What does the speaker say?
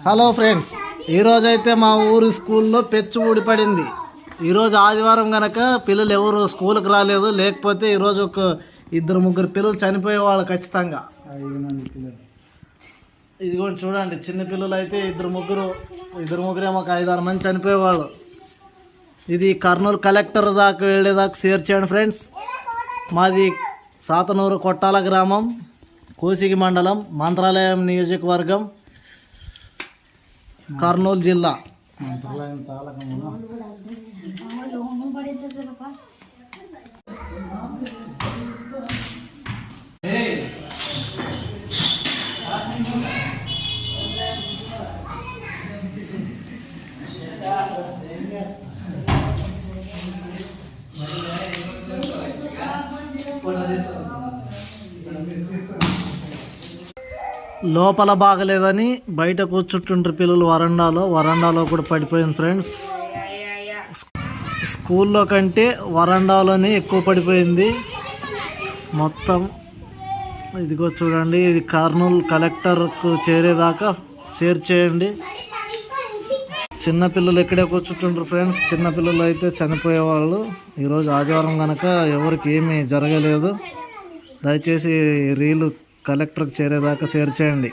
Hello friends, ఈరోజైతే మా ఊరి స్కూల్లో పెచ్చు ఊడిపడింది. ఈరోజు ఆదివారం కనుక పిల్లలు ఎవరు స్కూల్కి రాలేదు. లేకపోతే ఈరోజు ఒక 2-3 పిల్లలు చనిపోయేవాళ్ళు ఖచ్చితంగా. ఇదిగోండి చూడండి, చిన్న పిల్లలు అయితే 2-3 ఏమో ఒక 5-6 మంది చనిపోయేవాళ్ళు. ఇది కర్నూలు కలెక్టర్ దాకా వెళ్ళేదాకా షేర్ చేయండి ఫ్రెండ్స్. మాది సాతనూరు కొట్టాల గ్రామం, కోసిగి మండలం, మంత్రాలయం నియోజకవర్గం, కర్నూలు జిల్లా. లోపల బాగలేదని బయట కూర్చుంటుంటారు పిల్లలు. వరండాలో కూడా పడిపోయింది ఫ్రెండ్స్. స్కూల్లో కంటే వరండాలోనే ఎక్కువ పడిపోయింది మొత్తం. ఇదిగో చూడండి, ఇది కర్నూలు కలెక్టర్కు చేరేదాకా షేర్ చేయండి. చిన్నపిల్లలు ఇక్కడే కూర్చుంటుంటారు ఫ్రెండ్స్. చిన్నపిల్లలు అయితే చనిపోయేవాళ్ళు. ఈరోజు ఆదివారం కనుక ఎవరికి ఏమీ జరగలేదు. దయచేసి రీలు కలెక్టర్కి చేరేదాకా షేర్ చేయండి.